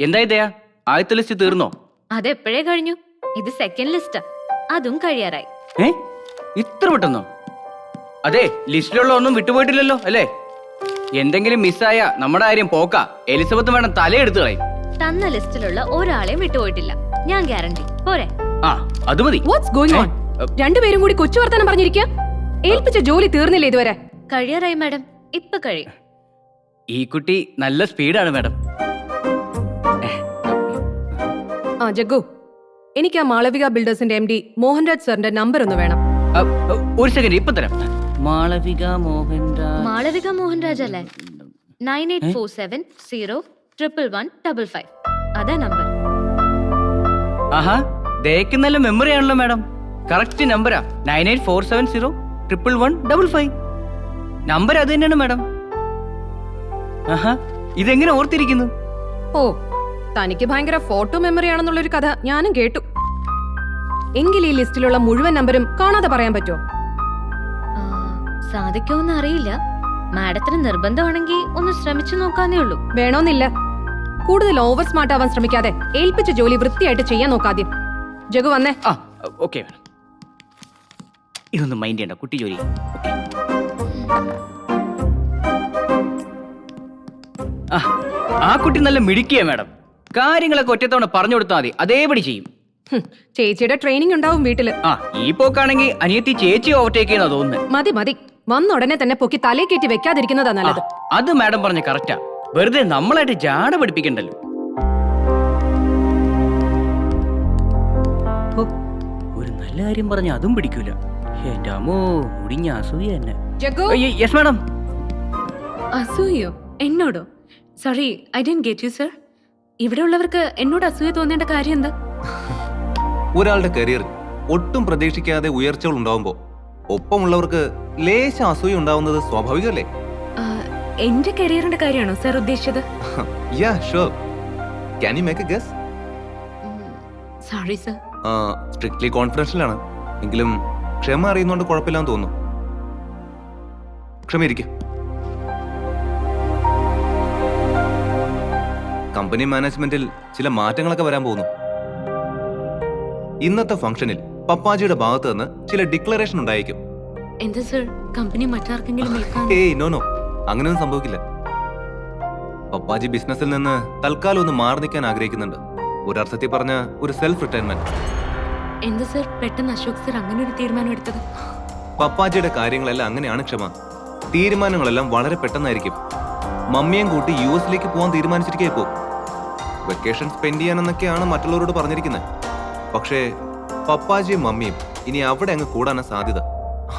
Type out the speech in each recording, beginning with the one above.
എന്താ ഇതയാ ആദ്യത്തെ ലിസ്റ്റ് തീർന്നോ? അതെപ്പോഴേ കഴിഞ്ഞു. ഇത് സെക്കൻഡ് ലിസ്റ്റാ, അതും കഴിയാറായി. ഇത്ര പെട്ടെന്നോ? അതെ, ലിസ്റ്റിലുള്ള ഒന്നും വിട്ടുപോയിട്ടില്ലല്ലോ അല്ലേ? എന്തെങ്കിലും മിസ്സായ നമ്മുടെ കാര്യം പോക്ക. എലിസബത്ത് വേണം തലയെടുത്ത് കളയും. തന്ന ലിസ്റ്റിലുള്ള ഒരാളെയും വിട്ടുപോയിട്ടില്ല, ഞാൻ ഗ്യാരണ്ടി. പോരെ? അത് മതി. What's going on? രണ്ടുപേരും കൂടി കൊച്ചു വർത്താനം പറഞ്ഞിരിക്കുക. ഏൽപ്പിച്ച ജോലി തീർന്നില്ല ഇതുവരെ. കഴിയാറായി മാഡം, ഇപ്പൊ കഴിയും. ഈ കുട്ടി നല്ല സ്പീഡാണ് മാഡം. ജഗ്ഗു, എനിക്ക് ആ മാളവിക ബിൽഡേഴ്സിന്റെ MD മോഹൻരാജ് സാറിന്റെ നമ്പർ ഒന്ന് വേണം. ഒരു സെക്കൻഡ്, ഇപ്പൊ തരാം. മാളവിക മോഹൻരാജ് അല്ലേ? 9847011155. അതാ നമ്പർ. ആഹാ, ദേക്ക് നല്ല മെമ്മറി ആണല്ലോ മാഡം. കറക്റ്റ് നമ്പറാ. 9847011155. നമ്പർ അത് തന്നെയാണ് മാഡം. ആഹാ, ഇതെങ്ങനെ ഓർത്തിരിക്കുന്നു? ഓ, തനിക്ക് ഭയങ്കര ഫോട്ടോ മെമ്മറി ആണെന്നുള്ളൊരു കഥ ഞാനും കേട്ടു. എങ്കിൽ ഈ ലിസ്റ്റിലുള്ള മുഴുവൻ നമ്പരും കാണാതെ പറയാൻ പറ്റുമോ? സാധിക്കുമെന്ന് അറിയില്ല. മാഡത്തിന് നിർബന്ധമാണെങ്കിൽ ഒന്ന് ശ്രമിച്ചു നോക്കാന്നേ ഉള്ളൂ. വേണമെന്നില്ല. കൂടുതൽ ഓവർ സ്മാർട്ട് ആവാൻ ശ്രമിക്കാതെ ഏൽപ്പിച്ച ജോലി വൃത്തിയായിട്ട് ചെയ്യാൻ നോക്കാദ്യം. ജഗു വന്നേ. ഓക്കെ മാഡം, ഇതൊന്നും മൈൻഡ് ചെയ്യണ്ട, കുട്ടി ജോലി. ആ കുട്ടി നല്ല മിടുക്കിയാ മാഡം. കാര്യങ്ങളൊക്കെ ഒറ്റത്തവണ പറഞ്ഞു കൊടുത്താൽ മതി, അതേപടി ചെയ്യും. ചേച്ചിയുടെ ട്രെയിനിങ് ഉണ്ടാവും വീട്ടില്. ഈ പോക്കാണെങ്കിൽ അനിയത്തി ചേച്ചി ഓവർടേക്ക് ചെയ്യുന്ന തോന്നുന്നു. മതി മതി, വന്ന ഉടനെ തന്നെ പൊക്കി തലേ കയറ്റി വെക്കാതിരിക്കുന്നതാ നല്ലത്. അത് മാഡം പറഞ്ഞ കറക്റ്റാ. വെറുതെ നമ്മളായിട്ട് ജാട പഠിപ്പിക്കണ്ടല്ലോ. ഒരു നല്ല കാര്യം പറഞ്ഞ അതും പിടിക്കൂല. എന്റെ അമ്മോ, മുടിഞ്ഞ അസൂയ തന്നെ. Yes madam. അസൂയോ? എന്നോടോ? Sorry, I didn't get you sir. ഇവിടെ ഉള്ളവർക്ക് എന്നോട് അസൂയ തോന്നേണ്ട കാര്യം എന്താ? ഒരാളുടെ കരിയറിൽ ഒട്ടും പ്രതീക്ഷിക്കാതെ ഉയർച്ചകൾ ഉണ്ടാവുമ്പോ ഒപ്പമുള്ളവർക്ക് ലേശ അസൂയ ഉണ്ടാവുന്നത് സ്വാഭാവികമല്ലേ? എന്റെ കരിയറിന്റെ കാര്യമാണോ സർ ഉദ്ദേശിച്ചത്? Yeah sure. Can you make a guess? Sorry sir. Strictly confidential ആണ്. എങ്കിലും ക്ഷമ അറിയുന്നോണ്ട് കുഴപ്പമില്ലാന്ന് തോന്നുന്നു. ക്ഷമയിരിക്കും. കമ്പനി മാനേജ്മെന്റിൽ ചില മാറ്റങ്ങളൊക്കെ വരാൻ പോകുന്നു. ഇന്നത്തെ ഫംഗ്ഷനിൽ പപ്പാജിയുടെ ഭാഗത്ത് നിന്ന് ചില ഡിക്ലറേഷൻ ഉണ്ടായിരിക്കും. എന്താ സർ, കമ്പനി മറ്റാർക്കെങ്കിലും നോ, അങ്ങനെയൊന്നും സംഭവിക്കില്ല. പപ്പാജി ബിസിനസ്സിൽ നിന്ന് തൽക്കാലം ഒന്ന് മാറി നിൽക്കാൻ ആഗ്രഹിക്കുന്നുണ്ട്. ഒരർത്ഥത്തിൽ പറഞ്ഞ ഒരു സെൽഫ് റിട്ടയർമെന്റ്. എന്താ സർ പെട്ടെന്ന് അശോക് സർ അങ്ങനെ ഒരു തീരുമാനം എടുത്തത്? പപ്പാജിയുടെ കാര്യങ്ങളെല്ലാം അങ്ങനെയാണ് ക്ഷമ. തീരുമാനങ്ങളെല്ലാം വളരെ പെട്ടെന്നായിരിക്കും. മമ്മിയും കൂട്ടി US പോകാൻ തീരുമാനിച്ചിരിക്കേ ഇപ്പോ. വെക്കേഷൻ സ്പെൻഡ് ചെയ്യാനെന്നൊക്കെയാണ് മറ്റുള്ളവരോട് പറഞ്ഞിരിക്കുന്നത്. പക്ഷേ പപ്പാജിയും മമ്മിയും ഇനി അവിടെ അങ്ങ് കൂടാനാണ് സാധ്യത.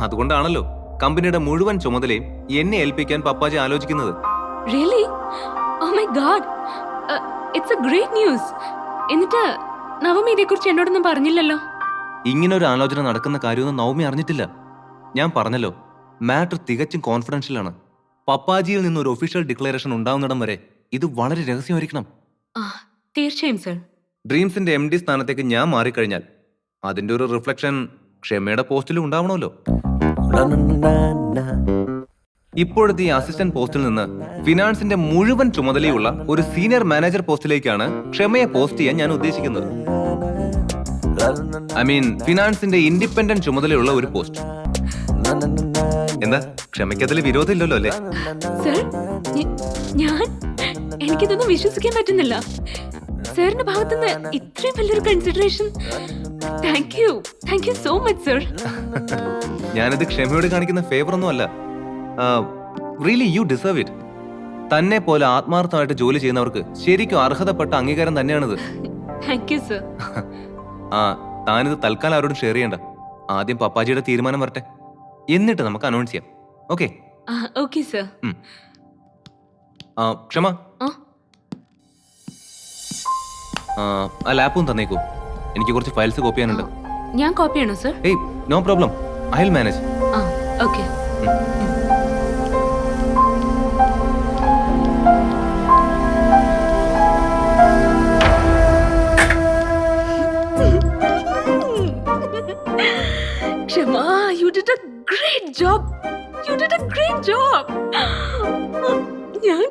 അതുകൊണ്ടാണല്ലോ കമ്പനിയുടെ മുഴുവൻ ചുമതലയും എന്നെ ഏൽപ്പിക്കാൻ പപ്പാജി ആലോചിക്കുന്നത്. Really? Oh my God. It's a great news. എന്നിട്ട് നവമി ഇതേക്കുറിച്ച് എന്നോടൊന്നും പറഞ്ഞില്ലല്ലോ. ഇങ്ങനൊരു ആലോചന നടക്കുന്ന കാര്യമൊന്നും നവമി അറിഞ്ഞിട്ടില്ല. ഞാൻ പറഞ്ഞല്ലോ, മാറ്റർ തികച്ചും കോൺഫിഡൻഷ്യൽ ആണ്. പപ്പാജിയിൽ നിന്ന് ഒരു ഒഫീഷ്യൽ ഡിക്ലറേഷൻ ഉണ്ടാവുന്നിടം വരെ ഇത് വളരെ രഹസ്യമായിരിക്കണം. തീർച്ചയായും സർ. ഡ്രീംസിന്റെ MD സ്ഥാനത്തേക്ക് ഞാൻ മാറിക്കഴിഞ്ഞാൽ അതിന്റെ ഒരു റിഫ്ലക്ഷൻ ക്ഷമയുടെ പോസ്റ്റിലും ഉണ്ടാവണമല്ലോ. ഇപ്പോഴത്തെ ഈ അസിസ്റ്റന്റ് പോസ്റ്റിൽ നിന്ന് ഫിനാൻസിന്റെ മുഴുവൻ ചുമതലയുള്ള ഒരു സീനിയർ മാനേജർ പോസ്റ്റിലേക്കാണ് ക്ഷമയെ പോസ്റ്റ് ചെയ്യാൻ ഞാൻ ഉദ്ദേശിക്കുന്നത്. ഐ മീൻ ഫിനാൻസിന്റെ ഇൻഡിപെൻഡന്റ് ചുമതലയുള്ള ഒരു പോസ്റ്റ്. എന്താ, ക്ഷമയ്ക്ക് അതിൽ വിരോധമില്ലല്ലോ അല്ലേ? സർ, എനിക്കിതൊന്നും വിശ്വസിക്കാൻ പറ്റുന്നില്ല. സാറിന്റെ ഭാഗത്തുനിന്ന് ഇത്രയും വലിയൊരു consideration. Thank you so much sir. ഞാനിത് ക്ഷമയോട് കാണിക്കുന്ന ഫേവർ ഒന്നും അല്ല. Really you deserve it. തന്നെ പോലെ ആത്മാർത്ഥമായിട്ട് ജോലി ചെയ്യുന്നവർക്ക് ശരിക്കും അർഹതപ്പെട്ട അംഗീകാരം തന്നെയാണിത്. Thank you sir. താനിത് തൽക്കാലം ആരോടും ഷെയർ ചെയ്യണ്ട. ആദ്യം പപ്പാജിയുടെ തീരുമാനം വരട്ടെ, എന്നിട്ട് നമുക്ക് അനൗൺസ് ചെയ്യാം. ഓക്കെ? Okay sir. ക്ഷമ, ആ ലാപ്പും തന്നേക്കൂ. എനിക്ക് കുറച്ച് ഫയൽസ് കോപ്പി ചെയ്യാനുണ്ട്. ഞാൻ കോപ്പി ചെയ്യണോ സർ? ഏയ് no problem, I will manage. Okay. Shema, you did a great job. You did a great job. ഞാൻ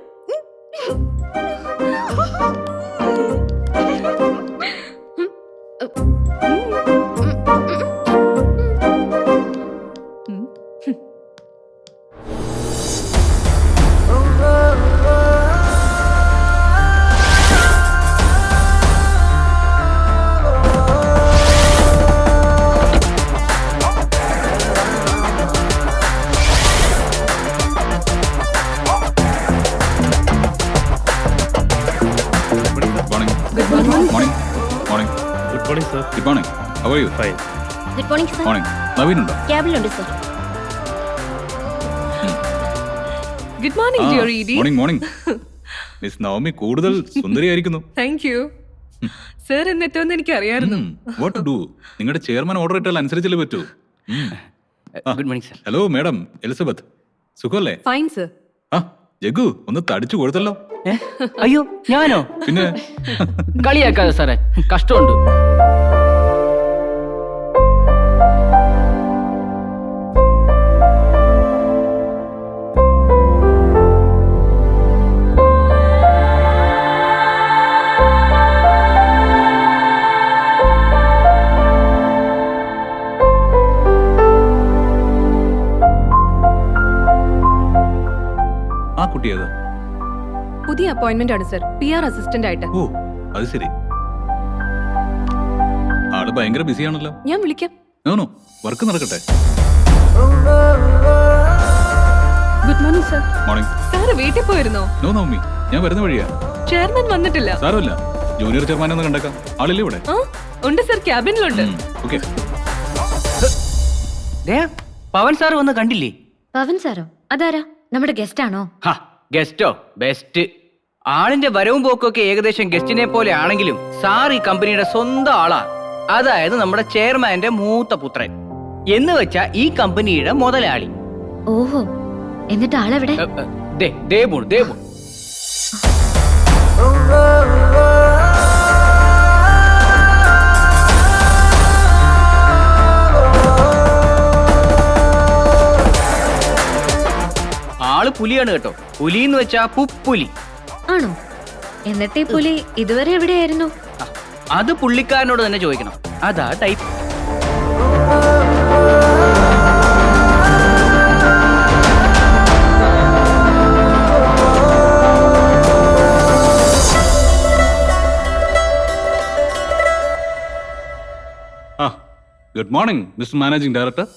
morning morning good morning sir. Good morning how are you fine. Good morning sir. Morning Naveen ഉണ്ടോ ക്യാബിലുണ്ട് sir. Good morning dear ED. Morning morning miss Navami കൂടുതൽ സുന്ദരിയായിരിക്കുന്നു. Thank you. Sir എന്നെത്തോന്ന് എനിക്ക് അറിയാമായിരുന്നു. What to do? നിങ്ങളുടെ chairman order ഇട്ടാൽ അനുസരിച്ചല്ലേ പറ്റൂ. Good morning sir. Hello madam Elizabeth, സുഖമല്ലേ? Fine sir. ആ ജഗ്ഗു ഒന്ന് തടിച്ചു കൊടുത്തല്ലോ. അയ്യോ ഞാനോ? പിന്നെ കളിയാക്കാതെ സാറേ, കഷ്ടമുണ്ട്. ആ കുട്ടി ഏതാ? പുതിയ അപ്പോയിന്റ്മെന്റ് ആണ് സർ, PR അസിസ്റ്റന്റ് ആയിട്ട്. ഓ അത് ശരി. ആള് ഭയങ്കര ബിസിയാണല്ലോ. ഞാൻ വിളിക്കാം. നോ വർക്ക് നടക്കട്ടെ. Good morning sir. Morning. Sir വീട്ടിൽ പോയിരുന്നോ? നോ നവമി, ഞാൻ വരുന്ന വഴിയാ. ചെയർമാൻ വന്നിട്ടില്ല. സാരമില്ല, ജൂനിയർ ചെയർമാനെ ഒന്ന് കണ്ടേക്കാം. ആളില്ലേ ഇവിടെ? ആ ഉണ്ട് സർ, ക്യാബിനിലുണ്ട്. ഓക്കെ. പവൻ സാർ വന്ന് കണ്ടില്ലേ? പവൻ സാറോ? അതാരാ? നമ്മുടെ ഗസ്റ്റ് ആണോ? ഗസ്റ്റോ? ബെസ്റ്റ്. ആളിന്റെ വരവും പോക്കൊക്കെ ഏകദേശം ഗസ്റ്റിനെ പോലെ ആണെങ്കിലും സാർ ഈ കമ്പനിയുടെ സ്വന്തം ആളാ. അതായത് നമ്മുടെ ചെയർമാന്റെ മൂത്ത പുത്രൻ എന്ന് വെച്ചാ ഈ കമ്പനിയുടെ മുതലാളി. ഓഹോ, എന്നിട്ട് ആളെവിടെ? ദേബുൺ. ആള് പുലിയാണ് കേട്ടോ. പുലി എന്ന് വെച്ചാ പുപ്പുലി. ആണോ? എന്നിട്ട് ഈ പുലി ഇതുവരെ എവിടെയായിരുന്നു? അത് പുള്ളിക്കാരനോട് തന്നെ ചോദിക്കണം. അതാ type. Good morning mister managing director.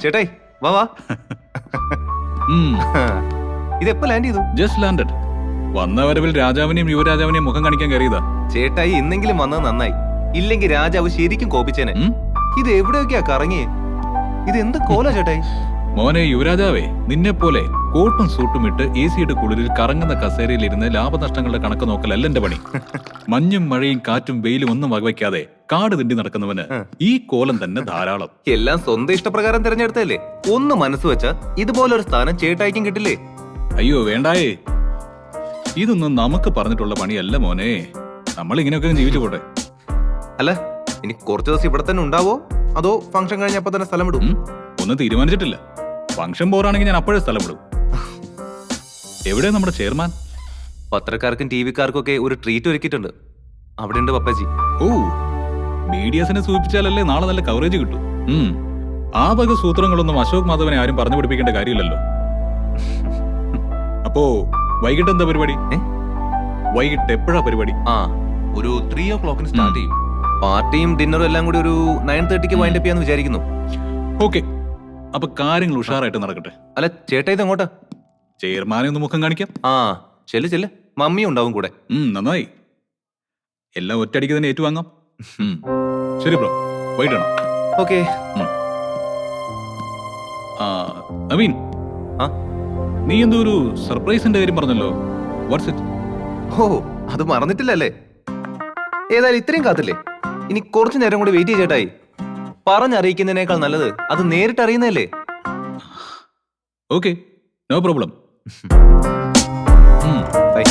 ചേട്ടായി വാ വാ. ഇതെപ്പോ ലാൻഡ് ചെയ്തു? Just landed. വന്ന വരവിൽ രാജാവിനെയും യുവരാജാവിനെയും മുഖം കാണിക്കാൻ കയറിയതാ. ചേട്ടായി ഇന്നെങ്കിലും വന്നത് നന്നായി, ഇല്ലെങ്കിൽ രാജാവ് ശരിക്കും കോപിച്ചേനെ. ഇത് എവിടെയൊക്കെയാ കറങ്ങിയേ? ഇത് എന്ത് കോല ചേട്ടായി? മോനെ യുവരാജാവേ, നിന്നെ പോലെ കോട്ടും സൂട്ടും ഇട്ട് AC യുടെ കുളിരിൽ കറങ്ങുന്ന കസേരയിൽ ഇരുന്ന് ലാഭനഷ്ടങ്ങളുടെ കണക്ക് നോക്കലല്ല എന്റെ പണി. മഞ്ഞും മഴയും കാറ്റും വെയിലും ഒന്നും വകവയ്ക്കാതെ കാട് തിണ്ടി നടക്കുന്നവന് ഈ കോലം തന്നെ ധാരാളം. എല്ലാം സ്വന്തം ഇഷ്ടപ്രകാരം തിരഞ്ഞെടുത്തല്ലേ? ഒന്ന് മനസ്സ് വെച്ചാ ഇതുപോലൊരു സ്ഥാനം ചേട്ടായിക്കും കിട്ടില്ലേ? അയ്യോ വേണ്ടായേ, ഇതൊന്നും നമുക്ക് പറഞ്ഞിട്ടുള്ള പണിയല്ല മോനെ. നമ്മൾ ഇങ്ങനെയൊക്കെ ജീവിച്ചു പോട്ടെ. അല്ല, ഇനി കുറച്ചു ദിവസം ഇവിടെ തന്നെ ഉണ്ടാവോ അതോ ഫംഗ്ഷൻ കഴിഞ്ഞപ്പോ തന്നെ സ്ഥലം വിടും? ഒന്നും തീരുമാനിച്ചിട്ടില്ല. ഫംഗ്ഷൻ പോറാണെങ്കിൽ ഞാൻ അപ്പോഴേ സ്ഥലം വിടും. എവിടെ നമ്മുടെ ചെയർമാൻ? പത്രക്കാർക്കും TV-ക്കാർക്കും ഒക്കെ ഒരു ട്രീറ്റ് ഒരുക്കിയിട്ടുണ്ട്. അവിടെ ഉണ്ട് പപ്പാജി. ഓ, മീഡിയാസിനെ സൂചിപ്പിച്ചാലല്ലേ നാളെ നല്ല കവറേജ് കിട്ടും. ആ വക സൂത്രങ്ങളൊന്നും അശോക് മാധവനെ ആരും പറഞ്ഞു പഠിപ്പിക്കേണ്ട കാര്യമില്ലല്ലോ. അപ്പോ വൈകിട്ട് എന്താ പരിപാടി? വൈകിട്ട് എപ്പോഴാ പരിപാടി? ഒരു 3 o'clock സ്റ്റാർട്ട് ചെയ്യും. പാർട്ടിയും ഡിന്നറും എല്ലാം കൂടി ഒരു 9:30 വൈൻഡ് അപ്പ് ചെയ്യാന്ന് വിചാരിക്കുന്നു. ഓക്കെ, അപ്പൊ കാര്യങ്ങൾ ഉഷാറായിട്ട് നടക്കട്ടെ. അല്ല ചേട്ടാ, ഇത് എങ്ങോട്ടാ? ചെയർമാനെ ഒന്ന് മുഖം കാണിക്കാം. ചെല്ല് മമ്മി ഉണ്ടാവും കൂടെ. നന്നായി. എല്ലാം ഒറ്റയടിക്ക് തന്നെ ഏറ്റുവാങ്ങാം. ശരി ബ്രോ, വൈകിട്ടാണോ? ഓക്കെ. നവീൻ, നീ എന്തോ ഒരു സർപ്രൈസിന്റെ കാര്യം പറഞ്ഞല്ലോ. What's it? അത് മറന്നിട്ടില്ലല്ലേ? ഏതായാലും ഇത്രയും കാത്തില്ലേ? ഇനി കുറച്ചു നേരം കൂടി വെയിറ്റ് ചെയ്തേട്ടായി. പറഞ്ഞറിയിക്കുന്നതിനേക്കാൾ നല്ലത് അത് നേരിട്ട് അറിയുന്നതല്ലേ? Okay, no problem. Bye.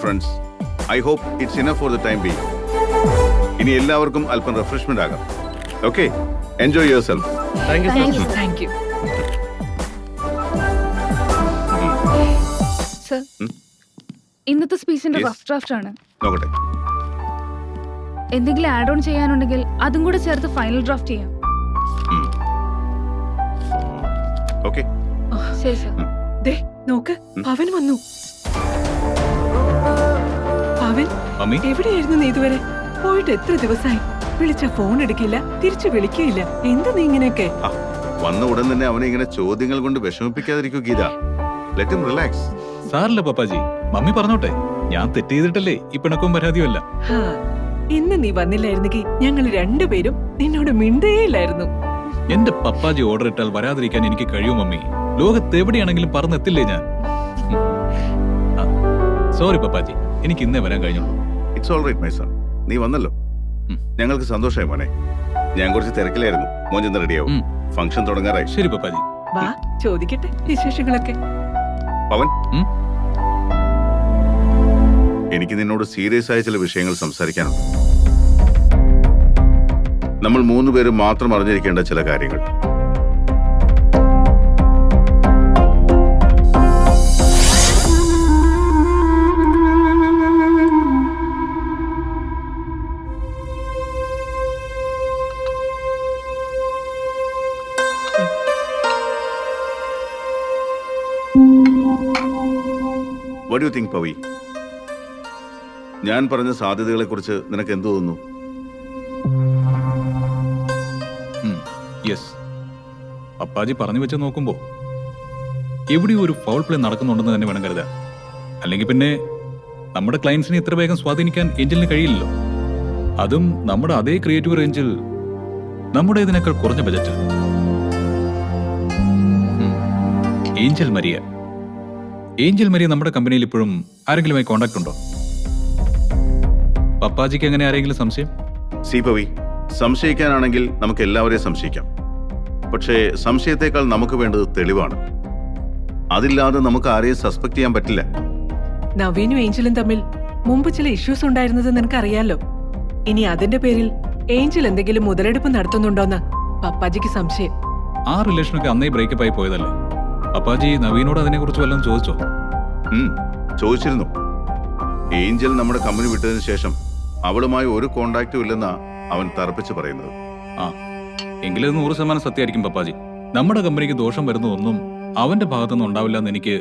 Friends, I hope it's enough for the time being. ഇനി എല്ലാവർക്കും അല്പം റിഫ്രഷ്മെന്റ് ആകാം. Okay, enjoy yourself. Thank you. Sir, ഇന്നത്തെ സ്പീച്ചിന്റെ Yes. റഫ് ഡ്രാഫ്റ്റ് ആണ്. നോക്കട്ടെ. എന്തെങ്കിലും ആഡ് ഓൺ ചെയ്യാനുണ്ടെങ്കിൽ അതും കൂടെ ചേർത്ത് ഫൈനൽ ഡ്രാഫ്റ്റ് ചെയ്യാം. ഓക്കെ. ശരി സർ. ദേ നോക്ക്, പവൻ വന്നു. പവൻ, മമ്മി എവിടെയായിരുന്നു നീ ഇതുവരെ? പോയിട്ട് എത്ര ദിവസമായി? വിളിച്ച ഫോൺ എടുക്കില്ല, തിരിച്ചു വിളിക്കില്ല. എന്താ നീ ഇങ്ങനെയൊക്കെ? വന്ന ഉടൻ തന്നെ അവനെ ഇങ്ങനെ ചോദ്യങ്ങൾ കൊണ്ട് വിഷമിപ്പിക്കാതിരിക്കൂ ഗീത. Let him relax. സാറില്ല പപ്പാജി, മമ്മി പറഞ്ഞോട്ടെ. ഞാൻ തെറ്റ് ചെയ്തിട്ടല്ലേ ഈ പിണക്കവും പരാതിയും അല്ല. ഹാ, ഇന്ന് നീ വന്നില്ലായിരുന്നെങ്കിൽ ഞങ്ങൾ രണ്ടുപേരും നിന്നോട് മിണ്ടേയില്ലായിരുന്നു. എന്റെ പപ്പാജി ഓർഡർ ഇട്ടാൽ വരാതിരിക്കാൻ എനിക്ക് കഴിയും മമ്മി. ലോകത്ത് എവിടെയാണെങ്കിലും പറന്നെത്തില്ലേ ഞാൻ. സോറി പപ്പാജി, എനിക്ക് ഇന്നേ വരാൻ കഴിഞ്ഞുള്ളൂ. It's all right my son. നീ വന്നല്ലോ, ഞങ്ങൾക്ക് സന്തോഷമായി മോനെ. ഞാൻ കുറച്ച് തിരക്കിലായിരുന്നു. മോൻ ചെന്ന് റെഡിയാവും. ഫംഗ്ഷൻ തുടങ്ങാറായി. ശരി പപ്പാജി. വാ, ചോദിക്കട്ടെ വിശേഷങ്ങളൊക്കെ. പവൻ, എനിക്ക് നിന്നോട് സീരിയസ് ആയ ചില വിഷയങ്ങൾ സംസാരിക്കാനുണ്ട്. നമ്മൾ 3 പേരും മാത്രം അറിഞ്ഞിരിക്കേണ്ട ചില കാര്യങ്ങൾ. What do you think, Pavi? ഞാൻ പറഞ്ഞ സാധ്യതകളെ കുറിച്ച് നിനക്ക് എന്ത് തോന്നുന്നു? യെസ്, പപ്പാജി പറഞ്ഞു വെച്ച് നോക്കുമ്പോ എവിടെയോ ഒരു ഫൗൾ പ്ലേ നടക്കുന്നുണ്ടെന്ന് തന്നെ വേണം കരുതാൻ. അല്ലെങ്കിൽ പിന്നെ നമ്മുടെ ക്ലയൻസിനെ ഇത്ര വേഗം സ്വാധീനിക്കാൻ ഏഞ്ചലിന് കഴിയില്ലല്ലോ. അതും നമ്മുടെ അതേ ക്രിയേറ്റീവ് റേഞ്ചിൽ, നമ്മുടെ ഇതിനേക്കാൾ കുറഞ്ഞ ബജറ്റ്. ഏഞ്ചൽ മരിയ നമ്മുടെ കമ്പനിയിൽ ഇപ്പോഴും ആരെങ്കിലുമായി കോണ്ടാക്ട് ഉണ്ടോ? പപ്പാജിക്ക് എങ്ങനെ ആരെങ്കിലും സംശയം? സി പവി, സംശയിക്കാനാണെങ്കിൽ നമുക്ക് എല്ലാവരെയും സംശയിക്കാം. പക്ഷേ സംശയത്തെക്കാൾ നമുക്ക് വേണ്ടത് തെളിവാണ്. അതില്ലാതെ നമുക്ക് ആരെയും സസ്പെക്ട് ചെയ്യാൻ പറ്റില്ല. നവീനും ഏഞ്ചലും തമ്മിൽ മുമ്പ് ചില ഇഷ്യൂസ് ഉണ്ടായിരുന്നത് നിനക്കറിയാലോ. ഇനി അതിന്റെ പേരിൽ ഏഞ്ചൽ എന്തെങ്കിലും മുതലെടുപ്പ് നടത്തുന്നുണ്ടോന്ന് പപ്പാജിക്ക് സംശയം. ആ റിലേഷനൊക്കെ അന്നേ ബ്രേക്കപ്പ് ആയി പോയതല്ലേ. പപ്പാജി നവീനോട് അതിനെ കുറിച്ച് വല്ലതും ചോദിച്ചോ? ചോദിച്ചിരുന്നു. ഏഞ്ചൽ നമ്മുടെ കമ്പനി വിട്ടതിന് ശേഷം അവളുമായി ഒരു കോണ്ടാക്റ്റും ഇല്ലെന്നാ അവൻ തറപ്പിച്ച് പറയുന്നത്. എങ്കിലും 100% സത്യമായിരിക്കും പപ്പാജി. നമ്മുടെ കമ്പനിക്ക് ദോഷം വരുന്നതൊന്നും അവന്റെ ഭാഗത്തുനിന്ന് ഉണ്ടാവില്ല എന്ന് എനിക്ക്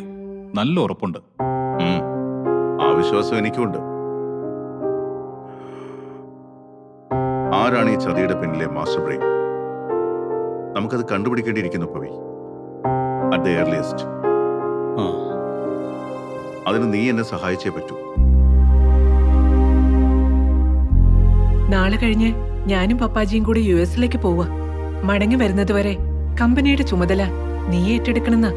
നല്ല ഉറപ്പുണ്ട്. ആ വിശ്വാസം എനിക്കുണ്ട്. ആരാണ് ഈ ചതിയുടെ പിന്നിലെ മാസ്റ്റർ ബ്രെയിൻ? നമുക്കത് കണ്ടുപിടിക്കേണ്ടിയിരിക്കുന്നു പവി, അറ്റ് ദ ഏർലിയസ്റ്റ്. അതിന് നീ എന്നെ സഹായിച്ചേ പറ്റൂ. നാളെ കഴിഞ്ഞ് ഞാനും പപ്പാജിയും കൂടി യുഎസിലേക്ക് പോവാ. മടങ്ങി വരുന്നത് വരെ കമ്പനിയുടെ ചുമതല നീ ഏറ്റെടുക്കണമെന്ന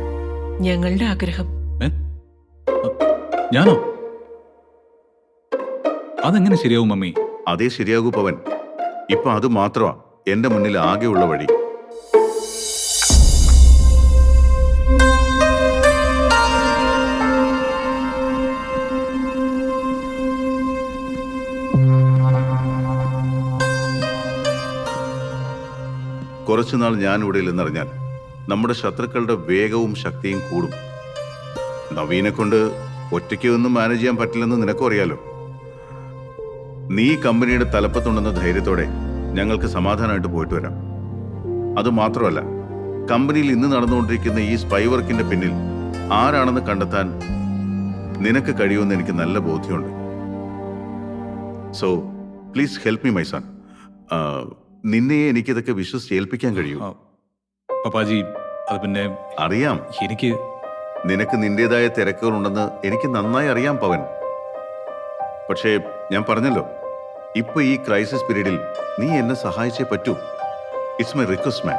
ഞങ്ങളുടെ ആഗ്രഹം. ഞാനോ? അതെങ്ങനെ ശരിയാവും മമ്മി? അതേ ശരിയാകൂ പവൻ. ഇപ്പൊ അത് മാത്രമാ എന്റെ മുന്നിൽ ആകെയുള്ള വഴി. കുറച്ചുനാൾ ഞാൻ ഇവിടെ ഇല്ലെന്നറിഞ്ഞാൽ നമ്മുടെ ശത്രുക്കളുടെ വേഗവും ശക്തിയും കൂടും. നവീനെ കൊണ്ട് ഒറ്റയ്ക്ക് ഒന്നും മാനേജ് ചെയ്യാൻ പറ്റില്ലെന്ന് നിനക്കും അറിയാലോ. നീ കമ്പനിയുടെ തലപ്പത്തുണ്ടെന്ന ധൈര്യത്തോടെ ഞങ്ങൾക്ക് സമാധാനമായിട്ട് പോയിട്ട് വരാം. അതുമാത്രമല്ല, കമ്പനിയിൽ ഇന്ന് നടന്നുകൊണ്ടിരിക്കുന്ന ഈ സ്പൈ വർക്കിന്റെ പിന്നിൽ ആരാണെന്ന് കണ്ടെത്താൻ നിനക്ക് കഴിയുമെന്ന് എനിക്ക് നല്ല ബോധ്യമുണ്ട്. So please help me my son. നിന്നെ എനിക്കിതൊക്കെ വിശ്വസിച്ച് ഏൽപ്പിക്കാൻ കഴിയും. പപ്പാജി, അത് പിന്നെ അറിയാം, എനിക്ക് നിനക്ക് നിന്റേതായ തിരക്കുകളുണ്ടെന്ന് എനിക്ക് നന്നായി അറിയാം പവൻ. പക്ഷേ ഞാൻ പറഞ്ഞല്ലോ, ഇപ്പൊ ഈ ക്രൈസിസ് പീരീഡിൽ നീ എന്നെ സഹായിച്ചേ പറ്റൂ. ഇറ്റ്സ് മൈ റിക്വസ്റ്റ് മാൻ.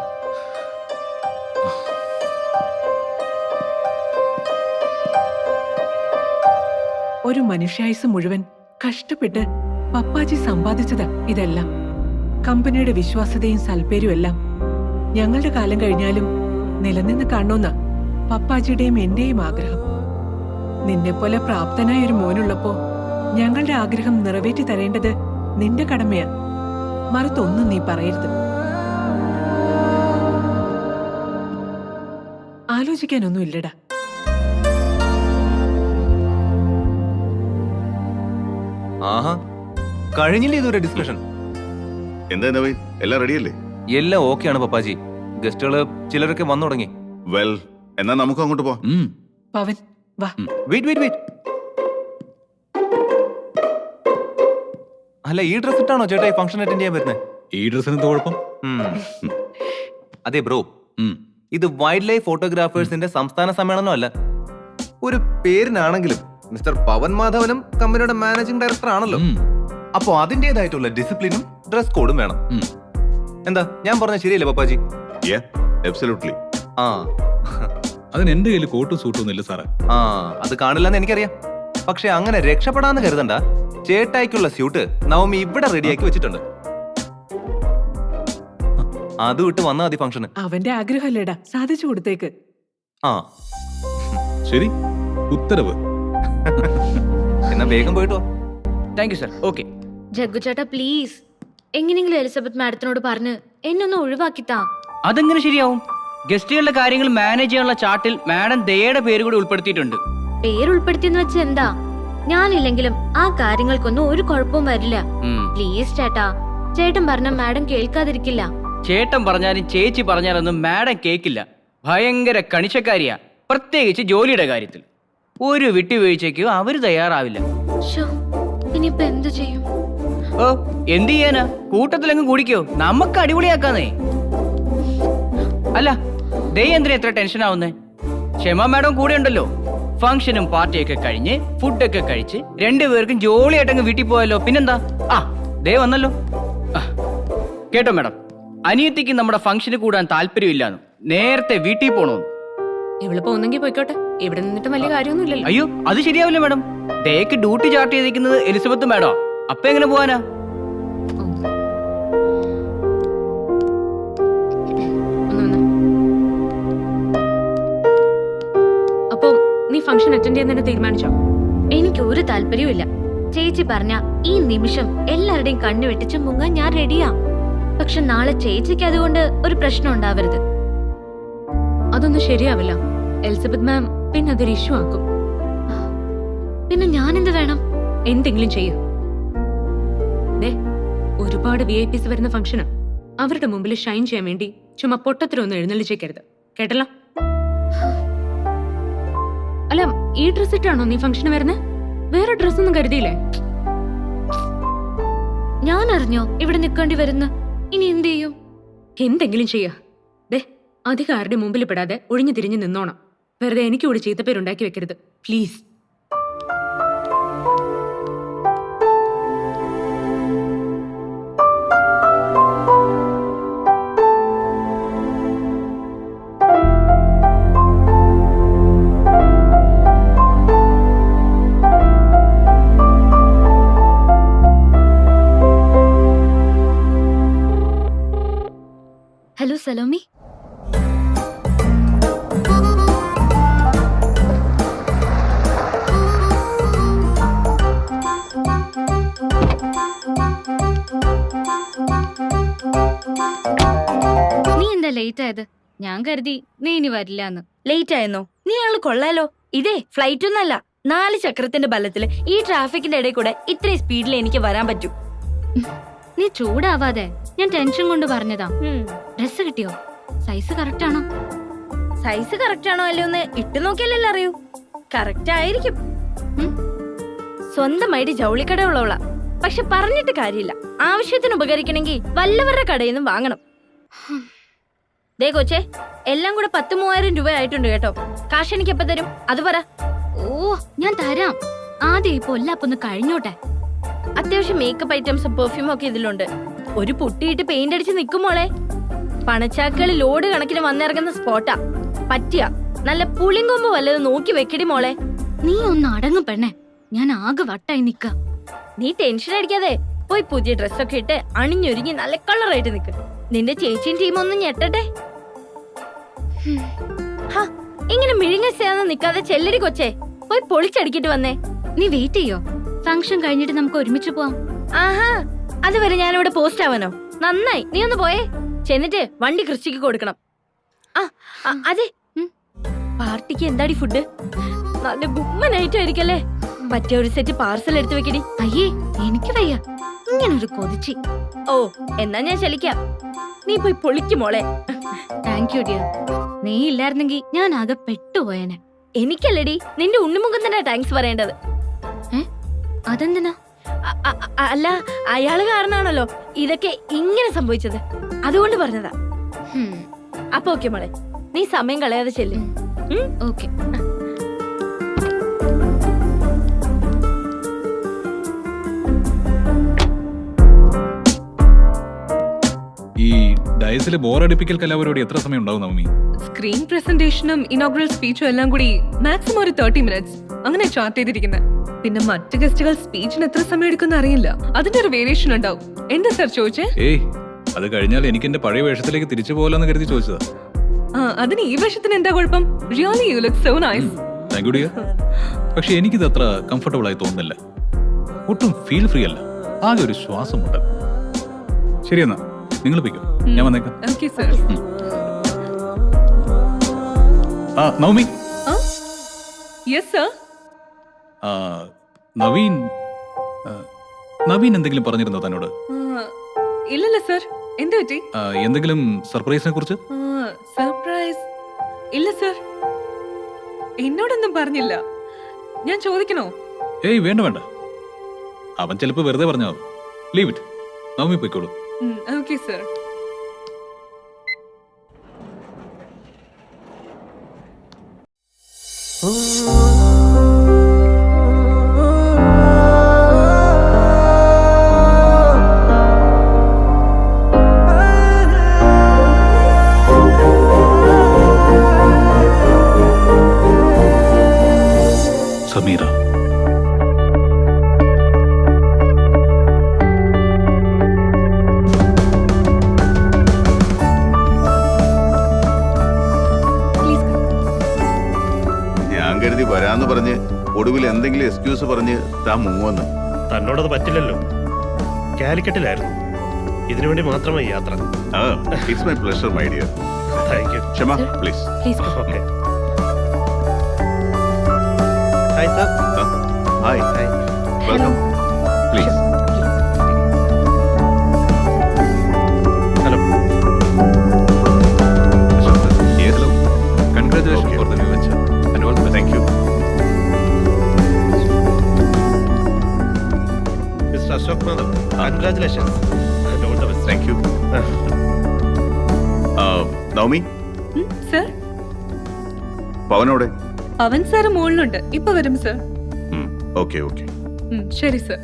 ഒരു മനുഷ്യായുസ് മുഴുവൻ കഷ്ടപ്പെട്ട് പപ്പാജി സമ്പാദിച്ചതാ ഇതെല്ലാം. കമ്പനിയുടെ വിശ്വാസ്യതയും സൽപ്പേരും എല്ലാം ഞങ്ങളുടെ കാലം കഴിഞ്ഞാലും നിലനിന്ന് കാണുന്ന പപ്പാജിയുടെയും എന്റെയും ആഗ്രഹം. നിന്നെപ്പോലെ പ്രാപ്തനായ ഒരു മോനുള്ളപ്പോ ഞങ്ങളുടെ ആഗ്രഹം നിറവേറ്റി തരേണ്ടത് നിന്റെ കടമയാ. മറുത്തൊന്നും നീ പറയരുത്. ആലോചിക്കാനൊന്നും ഇല്ലടാ. ആഹാ, കഴിഞ്ഞില്ലേ ഇതൊരു ഡിസ്കഷൻ? എന്താ നവീൻ, എല്ലാം റെഡിയല്ലേ? എല്ലാം ഓക്കെയാണ് പപ്പാജി. ഗസ്റ്റുകള് ചിലരൊക്കെ വന്നു തുടങ്ങി. വെൽ, എന്നാ നമുക്ക് അങ്ങോട്ട് പോവാം. പവൻ വാ. വെയിറ്റ്. അല്ല, ഈ ഡ്രസ് ഇട്ടാണോ ചേട്ടാ ഈ ഫംഗ്ഷൻ അറ്റൻഡ് ചെയ്യാൻ വരുന്നത്? ഈ ഡ്രസ്സിന് എന്താ കുഴപ്പം? അതെ ബ്രോ, ഇത് വൈൽഡ് ലൈഫ് ഫോട്ടോഗ്രാഫേഴ്സിന്റെ സംസ്ഥാന സമ്മേളനം അല്ല. ഒരു പേരിനാണെങ്കിലും മിസ്റ്റർ പവൻ മാധവനും കമ്പനിയുടെ മാനേജിംഗ് ഡയറക്ടർ ആണല്ലോ. അപ്പൊ അതിന്റേതായിട്ടുള്ള ഡിസിപ്ലിനും ഡ്രസ് കോഡും വേണം. എന്താ ഞാൻ പറഞ്ഞ ശരിയല്ലേ പപ്പാജി? Absolutely. ആ അതിന് എന്റെ കയ്യിൽ കോട്ടും സൂട്ടും ഒന്നും ഇല്ല സാറേ. അത് കാണില്ലെന്ന് എനിക്കറിയാം. പക്ഷെ അങ്ങനെ രക്ഷപ്പെടാന്ന് കരുതണ്ട. ചേട്ടായിക്കുള്ള സ്യൂട്ട് നവമി ഇവിടെ റെഡിയാക്കി വെച്ചിട്ടുണ്ട്. അത് വിട്ട് വന്നാ മതി ഫംഗ്ഷന്. അവന്റെ ആഗ്രഹമല്ലേടാ, സാധിച്ചു കൊടുത്തേക്ക്. ആ ശരി, ഉത്തരവ്. എന്നാ വേഗം പോയിട്ടോ. Thank you sir. Okay. Jaggu ചേട്ടാ പ്ലീസ്, എങ്ങനെയെങ്കിലും എലിസബത്ത് മാഡത്തിനോട് പറഞ്ഞ് എന്നെ ഒന്ന് ഒഴിവാക്കിത്താ. അതെങ്ങനെ ശരിയാവും? ഗസ്റ്റുകളുടെ കാര്യങ്ങൾ മാനേജ് ചെയ്യാനുള്ള ചാർട്ടിൽ മാഡം ദയയുടെ പേര് കൂടി ഉൾപ്പെടുത്തിയിട്ടുണ്ട്. പേരുൾപ്പെടുത്തിയെന്ന് വെച്ച് എന്താ? ഞാനില്ലെങ്കിലും ആ കാര്യങ്ങൾക്കൊന്നും ഒരു കുഴപ്പവും വരില്ല. പ്ലീസ് ചേട്ടാ, ചേട്ടൻ പറഞ്ഞ മാഡം കേൾക്കാതിരിക്കില്ല. ചേട്ടൻ പറഞ്ഞാലും ചേച്ചി പറഞ്ഞാലൊന്നും മാഡം കേക്കില്ല. ഭയങ്കര കണിശക്കാരിയാ, പ്രത്യേകിച്ച് ജോലിയുടെ കാര്യത്തിൽ. ഒരു വിട്ടുവീഴ്ചയ്ക്കും അവര് തയ്യാറാവില്ല. ശോ, ഇനിയിപ്പോ എന്തു ചെയ്യും? ഓ, എന്ത് ചെയ്യാനാ? കൂട്ടത്തിലങ്ങ് കൂടിക്കോ, നമുക്ക് അടിപൊളിയാക്കാന്നേ. അല്ല, ദേ എന്തിനാ എത്ര ടെൻഷൻ ആവുന്നേ? ക്ഷമ മാഡം കൂടെ ഉണ്ടല്ലോ. ഫംഗ്ഷനും പാർട്ടിയൊക്കെ കഴിഞ്ഞ് ഫുഡൊക്കെ കഴിച്ച് രണ്ടുപേർക്കും ജോളിയായിട്ടങ്ങ് വീട്ടിൽ പോയല്ലോ. പിന്നെന്താ? ദേ വന്നല്ലോ. കേട്ടോ മാഡം, അനിയത്തിക്ക് നമ്മുടെ ഫംഗ്ഷന് കൂടാൻ താല്പര്യമില്ലാന്ന്, നേരത്തെ വീട്ടിൽ പോണോന്ന്. ഇവള് പോകുന്നെങ്കിൽ പോയിക്കോട്ടെ, ഇവിടെ നിന്നിട്ട് വലിയ കാര്യമൊന്നും ഇല്ലല്ലോ. അയ്യോ, അത് ശരിയാവില്ല മാഡം. ഡേക്ക് ഡ്യൂട്ടി ചാർട്ട് ചെയ്തിരിക്കുന്നത് എലിസബത്ത് മാഡം. അപ്പൊ എങ്ങനെ പോവാനാ? അപ്പൊ നീ ഫംഗ്ഷൻ അറ്റൻഡ് ചെയ്യാൻ തന്നെ തീരുമാനിച്ചോ? എനിക്ക് ഒരു താല്പര്യവുമില്ല. ചേച്ചി പറഞ്ഞ ഈ നിമിഷം എല്ലാവരുടെയും കണ്ണു വെട്ടിച്ച് മുങ്ങാൻ ഞാൻ റെഡിയാ. പക്ഷെ നാളെ ചേച്ചിക്ക് അതുകൊണ്ട് ഒരു പ്രശ്നം ഉണ്ടാവരുത്. അതൊന്നും ശരിയാവില്ല. എലിസബത്ത് മാം പിന്നെ അതൊരു ഇഷ്യൂ ആക്കും. പിന്നെ ഞാൻ എന്ത് വേണം? എന്തെങ്കിലും ചെയ്യും. ഒരുപാട് VIP വരുന്ന ഫംഗ്ഷന് അവരുടെ മുമ്പിൽ ഷൈൻ ചെയ്യാൻ വേണ്ടി ചുമ്മാ പൊട്ടത്തിലൊന്നും എഴുന്നള്ളിച്ചേക്കരുത്, കേട്ടല്ലോ? അല്ല, ഈ ഡ്രസ് ഇട്ടാണോ നീ ഫംഗ്ഷന് വരുന്നത്? വേറെ ഡ്രസ്സൊന്നും കരുതിയില്ലേ? ഞാൻ അറിഞ്ഞോ ഇവിടെ നിൽക്കേണ്ടി വരുന്ന? ഇനി എന്ത് ചെയ്യും? എന്തെങ്കിലും ചെയ്യാ. അധികം ആരുടെ മുമ്പിൽ പെടാതെ ഒഴിഞ്ഞു തിരിഞ്ഞു നിന്നോണം. വെറുതെ എനിക്ക് കൂടി ചീത്തപ്പേരുണ്ടാക്കി വെക്കരുത് പ്ലീസ്. ഹലോ സലോമി. നീ എന്താ ലേറ്റ് ആയത്? ഞാൻ കരുതി നീ ഇനി വരില്ലാന്ന്. ലേറ്റ് ആയെന്നോ? നീ ആള് കൊള്ളാലോ. ഇതേ ഫ്ലൈറ്റ് ഒന്നല്ല, 4 ചക്രത്തിന്റെ ബലത്തില് ഈ ട്രാഫിക്കിന്റെ ഇടയിൽ കൂടെ ഇത്രയും സ്പീഡിൽ എനിക്ക് വരാൻ പറ്റും. നീ ചൂടാവാതെ, ഞാൻ ടെൻഷൻ കൊണ്ട് പറഞ്ഞതാ. ഡ്രസ് കിട്ടിയോ? സൈസ് കറക്റ്റ് ആണോ? സൈസ് കറക്റ്റ് ആണോ അല്ലോ എന്ന് ഇട്ട് നോക്കിയാലല്ലേ അറിയൂ. കറക്റ്റ് ആയിരിക്കും. സ്വന്തമായിട്ട് ജൗളിക്കട ഉള്ളവളാ. പക്ഷെ പറഞ്ഞിട്ട് കാര്യമില്ല, ആവശ്യത്തിന് ഉപകരിക്കണമെങ്കിൽ വല്ലവരുടെ കടയിൽ നിന്നും വാങ്ങണം. ദേ കൊച്ചേ, എല്ലാം കൂടെ 10,000-3000 രൂപ ആയിട്ടുണ്ട് കേട്ടോ. കാശ് എനിക്ക് എപ്പോ തരും അത് പറ. ഓ, ഞാൻ തരാം. ആദ്യം ഈ പൊല്ലാപ്പൊന്ന് കഴിഞ്ഞോട്ടെ. അത്യാവശ്യം മേക്കപ്പ് ഐറ്റംസും പെർഫ്യൂമും ഒക്കെ ഇതിലുണ്ട്. ഒരു പുട്ടിയിട്ട് പെയിന്റ് അടിച്ച് നിൽക്കുമോളെ. പണച്ചാക്കുകൾ ലോഡ് കണക്കിന് വന്നിറങ്ങുന്ന സ്പോട്ടാ. പറ്റിയ നല്ല പുളിങ്കൊമ്പ് വല്ലത് നോക്കി വെക്കടി മോളെ. നീ ഒന്ന് അടങ്ങും പെണ്ണെ, ഞാൻ ആകെ വട്ടായി നിക്ക. നീ ടെൻഷൻ അടിക്കാതെ പോയി പുതിയ ഡ്രസ്സൊക്കെ ഇട്ട് അണിഞ്ഞൊരുങ്ങി നല്ല കളറായിട്ട് നിൽക്ക്. നിന്റെ ചേച്ചിയും ടീമൊന്നും ഞെട്ടട്ടെ. ഇങ്ങനെ മിഴുങ്ങ ചേർന്ന് നിക്കാതെ ചെല്ലടി കൊച്ചേ, പോയി പൊളിച്ചടിക്കിട്ട് വന്നേ. നീ വെയിറ്റ് ചെയ്യോ? ഫംഗ്ഷൻ കഴിഞ്ഞിട്ട് നമുക്ക് ഒരുമിച്ച് പോവാം. ആഹാ, അതുവരെ ഞാനിവിടെ പോസ്റ്റ് ആവാനോ? നന്നായി, നീ ഒന്ന് പോയേ. ചെന്നിട്ട് വണ്ടി ക്രിസ്റ്റിക്ക് കൊടുക്കണം. അതെ, പാർട്ടിക്ക് എന്താടി ഫുഡ്? നല്ല ഗുമ്മനായിട്ട് ആയിരിക്കല്ലേ? പറ്റിയ ഒരു സെറ്റ് പാർസൽ എടുത്തു വെക്കടി. അയ്യേ, എനിക്ക് വയ്യ ഇങ്ങനൊരു കൊതിച്ചി. ഓ, എന്നാ ഞാൻ ചലിക്കാം. നീ പോയി പൊളിക്ക് മോളെ. Thank you dear. നീ ഇല്ലായിരുന്നെങ്കിൽ ഞാൻ ആകെ പെട്ടുപോയനെ. എനിക്കല്ലടി, നിന്റെ ഉണ്ണിമുഖം തന്നെ താങ്ക്സ് പറയേണ്ടത്. അതെന്തിനാ? അല്ല, അയാള് കാരണാണല്ലോ ഇതൊക്കെ ഇങ്ങനെ സംഭവിച്ചത്. അതുകൊണ്ട് പറഞ്ഞതാ. അപ്പൊ ഓക്കെ മോളെ, നീ സമയം കളയാതെ ചെല്ല്. ഓക്കെ. ഈ ഡയസിലെ ബോറടിപ്പിക്കൽ കലാപരിപാടി എത്ര സമയം ഉണ്ടാവും നവമി? സ്ക്രീൻ പ്രസന്റേഷനും ഇനോഗ്രൽ സ്പീച്ചും എല്ലാം കൂടി മാക്സിമം ഒരു 30 മിനിറ്റ്സ് അങ്ങനെ ചാർട്ട് ചെയ്തിരിക്കുന്നത്. പിന്നെ മറ്റു ഗസ്റ്റുകൾ സ്പീച്ചിന് എത്ര സമയം എടുക്കുന്ന അറിയില്ല. അതിന്റെ ഒരു വേരിയേഷൻ ഉണ്ടാവും. എന്താ സർ ചോദിച്ചേ? ഏയ്, അത് കഴിഞ്ഞാൽ എനിക്ക് എന്റെ പഴയ വേഷത്തിലേക്ക് തിരിച്ചു പോകലെന്ന് കരുതി ചോദിച്ചതാ. അതിന് ഈ വേഷത്തിന് എന്താ കുഴപ്പം? Really you look so nice. Thank you dear. പക്ഷെ എനിക്കിത് അത്ര കംഫർട്ടബിൾ ആയി തോന്നുന്നില്ല. ഒട്ടും ഫീൽ ഫ്രീ അല്ല, ആകെ ഒരു ശ്വാസം മുട്ടൽ. ശരിയെന്നാ, നിങ്ങൾ പോയിക്കോ, ഞാൻ വന്നേക്കാം. Okay sir. Navami. Yes sir. Naveen Naveen എന്തെങ്കിലും പറഞ്ഞിരുന്നോ തന്നോട്? ഇല്ലല്ല സർ. എന്താ പറ്റി? എന്തെങ്കിലും സർപ്രൈസിനെ കുറിച്ച്? സർപ്രൈസ് ഇല്ല സർ, എന്നോടൊന്നും പറഞ്ഞില്ല. ഞാൻ ചോദിക്കണോ? ഏയ് വേണ്ട വേണ്ട, അവൻ ചിലപ്പോ വെറുതെ പറഞ്ഞാവും. ലീവ് ഇറ്റ്, നവമി പോയിക്കോളൂ. Okay sir. സമീറ, ഞാൻ കരുതി വരാന്ന് പറഞ്ഞ് ഒടുവിൽ എന്തെങ്കിലും എക്സ്ക്യൂസ് പറഞ്ഞ് താൻ മുങ്ങുവന്ന്. തന്നോടത് പറ്റില്ലല്ലോ. കാലിക്കറ്റിലായിരുന്നു, ഇതിനുവേണ്ടി മാത്രമായി യാത്ര. It's my pleasure my dear. Thank you. Kshama please. Okay. Hi sir. Hi. Welcome. Please. Hello. Hello. Congratulation for the new venture and all the best. Thank you. Mister Ashok Madhav, congratulations and all the best. Thank you. Navami, sir. പവനോടെ? അവൻ sir മുകളിലുണ്ട്, ഇപ്പൊ വരും sir. Okay okay. ശരി sir.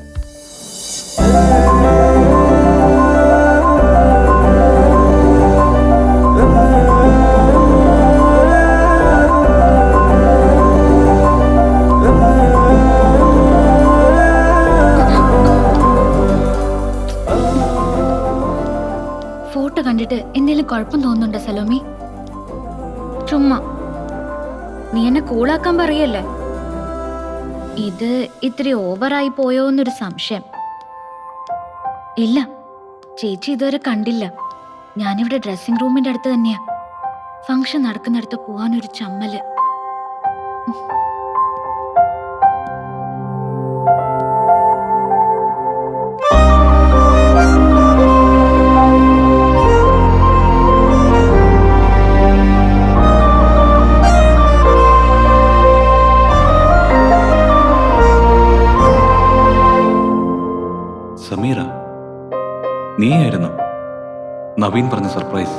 Photo കണ്ടിട്ട് എന്തെങ്കിലും കുഴപ്പം തോന്നുന്നുണ്ടോ സലോമി? ചുമ്മാ നീ എന്നെ കൂളാക്കാൻ പറയല്ലേ. ഇത് ഇത്തിരി ഓവറായി പോയോ എന്നൊരു സംശയം. ഇല്ല, ചേച്ചി ഇതുവരെ കണ്ടില്ല. ഞാനിവിടെ ഡ്രസ്സിംഗ് റൂമിന്റെ അടുത്ത് തന്നെയാ. ഫംഗ്ഷൻ നടക്കുന്നിടത്ത് പോവാനൊരു ചമ്മല്. സമീറ, നീയായിരുന്നു നവീൻ പറഞ്ഞ സർപ്രൈസ്?